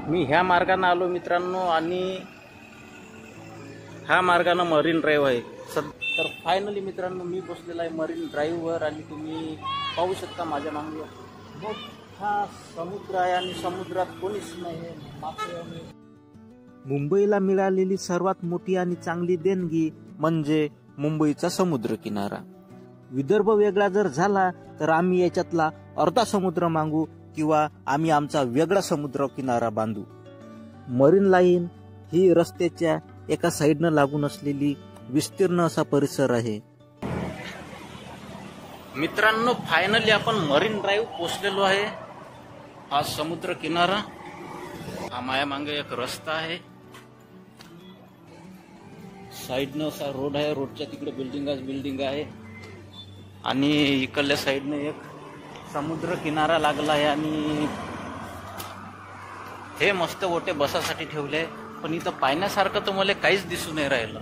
मी ह्या मार्गाने आलो मित्रांनो आणि ह्या मार्गाने मरीन ड्राईव्ह आहे. तर फायनली मित्रांनो मी बसलेला आहे मरीन ड्राईव्हवर आणि तुम्ही पाहू शकता माझ्या मागे मोठा समुद्र आहे आणि समुद्रात कोणीच नाही. मुंबईला मिळालेली सर्वात मोठी आणि चांगली देणगी म्हणजे मुंबईचा समुद्र किनारा. विदर्भ वेगळा जर झाला तर आम्ही याच्यातला अर्धा समुद्र मागू किंवा आम्ही आमचा वेगळा समुद्र किनारा बांधू. मरीन लाईन ही रस्त्याच्या एका साईडनं लागून असलेली विस्तीर्ण असा परिसर आहे. मित्रांनो फायनली आपण मरीन ड्राईव्ह पोहोचलेलो आहे. हा समुद्र किनारा, हा माया मागे एक रस्ता आहे, साईडनं असा रोड आहे, रोडच्या तिकडे बिल्डिंग आहे आणि इकडल्या साईडनं एक समुद्र किनारा लागला आहे आणि हे मस्त ओटे बसासाठी ठेवले. पण इथं पाहण्यासारखं तर मला काहीच दिसून नाही राहिलं.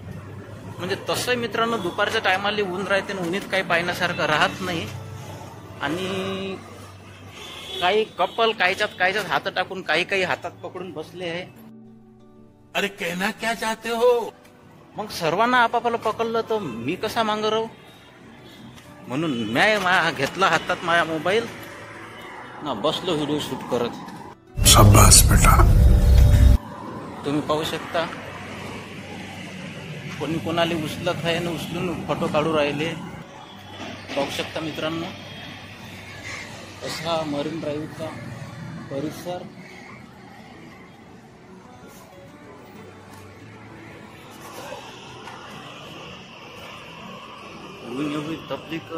म्हणजे तसं मित्रांनो दुपारच्या टायमाला ऊन राहते आणि उन्हीत काही पाहण्यासारखं राहत नाही. आणि काही कपल कायच्यात हात टाकून काही हातात पकडून बसले आहे. अरे कहना क्या चाहते हो? मग सर्वांना आपापला पकडलं तर मी कसा मागं राहू? म्हणून मी घेतला हातात माझा मोबाईल ना बसलो व्हिडिओ शूट करत. शाबास बेटा. तुम्ही पाहू शकता कोणी कोणाला उचलत आहे ना उचलून फोटो काढू राहिले. पाहू शकता मित्रांनो असा मरीन ड्राईव्हचा परिसर. एवढी तपलीक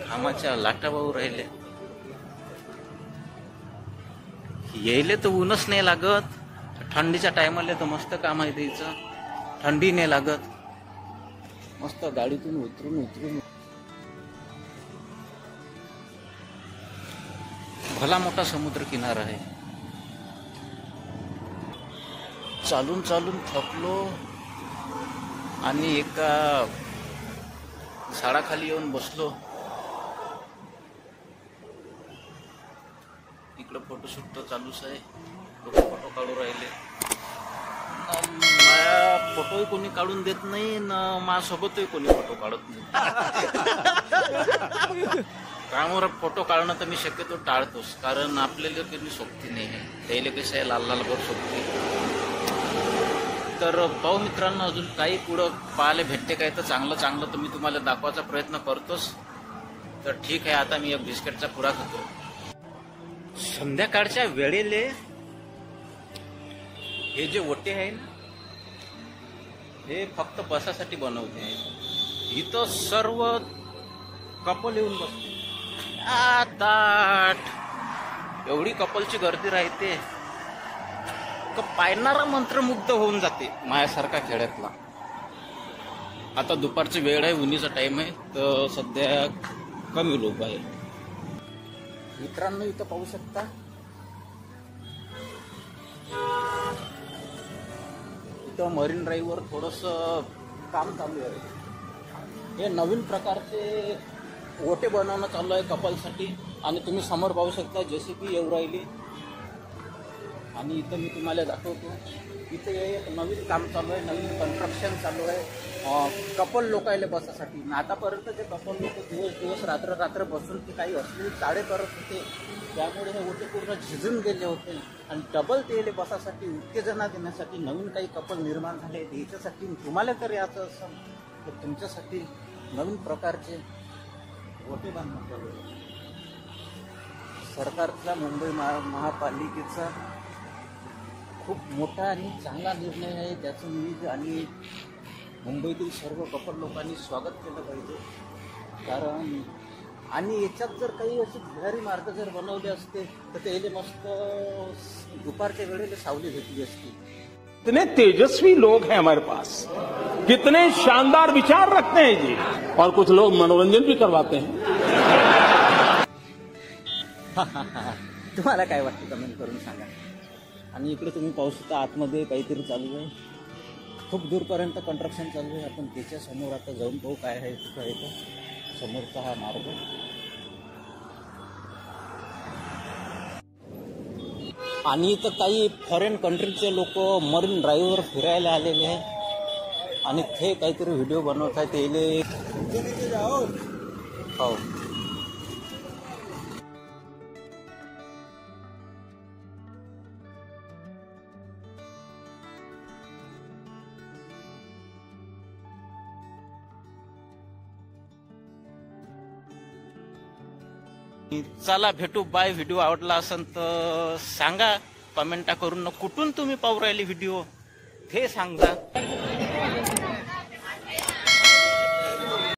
घामाच्या लाटा वाहू राहिले. यायले तर ऊनच नाही लागत. थंडीच्या टायमाला तर मस्त काम आहे द्यायचं, थंडी नाही लागत. मस्त गाडीतून उतरून भला मोठा समुद्र किनारा आहे. चालून थकलो आणि एका झाडाखाली येऊन बसलो. इकडं फोटोशूट तर चालूच आहे, लोक फोटो काढू राहिले. माझ्या फोटोही कोणी काढून देत नाही ना माझ्यासोबतही कोणी फोटो काढत नाही. त्यामुळे फोटो काढणं तर मी शक्यतो टाळतोच, कारण आपल्याला कधी सोबती नाही आहे. त्याला कसं आहे लाल वर सोबती. तर पाहू मित्रांनो अजून काही पुढं पाहायला भेटते काय तर चांगलं तर मी तुम्हाला दाखवायचा प्रयत्न करतोच. तर ठीक आहे, आता मी एक बिस्किटचा पुडा खातो. संध्याकाळच्या वेळेले हे जे ओटे आहे ना हे फक्त बसासाठी बनवते आहे. इथं सर्व कपल येऊन बसते. दाट एवढी कपलची गर्दी राहते का पाहणारा मंत्रमुग्ध होऊन जाते माझ्यासारखा खेड्यातला. आता दुपारची वेळ आहे, उन्हीचा टाइम आहे, तर सध्या कमी लोक आहे. मित्रांनो इथं पाहू शकता इथं मरीन ड्राईव्हवर थोडंसं काम चालू आहे. हे नवीन प्रकारचे ओटे बनवणं चालू आहे कपलसाठी. आणि तुम्ही समोर पाहू शकता JCB येऊ राहिली. आणि इथं मी तुम्हाला दाखवतो इथे एक नवीन काम चालू आहे, नवीन कन्स्ट्रक्शन चालू आहे कपल लोकायला बसासाठी. आतापर्यंत जे कपल लोक दिवस रात्र बसून ते काही असलेली चाळे करत होते, त्यामुळे हे ओटे पूर्ण झिजून गेले होते. आणि डबल तेले बसासाठी उत्तेजना देण्यासाठी नवीन काही कपल निर्माण झाले. याच्यासाठी तुम्हाला तर याचं असं तर तुमच्यासाठी नवीन प्रकारचे ओटे बांधण्यात चालू आहे. सरकारचा मुंबई महापालिकेचा खूप मोठा आणि चांगला निर्णय आहे. त्याचं मी आणि मुंबईतील सर्व कपल लोकांनी स्वागत केलं पाहिजे. कारण आणि याच्यात जर काही असे भुयारी मार्ग जर बनवले असते तर ते मस्त दुपारच्या वेळेला सावली भेटली असती. कितने तेजस्वी लोग हैं हमारे पास, कितने शानदार विचार रखते हैं जी. और कुछ लोग मनोरंजन भी करवाते हैं. तुम्हाला काय वाटतं कमेंट करून सांगा. आणि इकडे तुम्ही पाहू शकता आतमध्ये काहीतरी चालू आहे, खूप दूरपर्यंत कंस्ट्रक्शन चालू आहे. आपण त्याच्या समोर आता जाऊन पाहू काय आहे तिथं आहे समोरचा हा मार्ग. आणि इथं काही फॉरेन कंट्रीचे लोक मरीन ड्राईव्हवर फिरायला आलेले आहे आणि ते काहीतरी व्हिडिओ बनवत आहे ते हो. चला भेटू बाय. व्हिडिओ आवडला असेल तर सांगा कमेंटा करून. कुठून तुम्ही पाहू राहिले व्हिडिओ ते सांगा.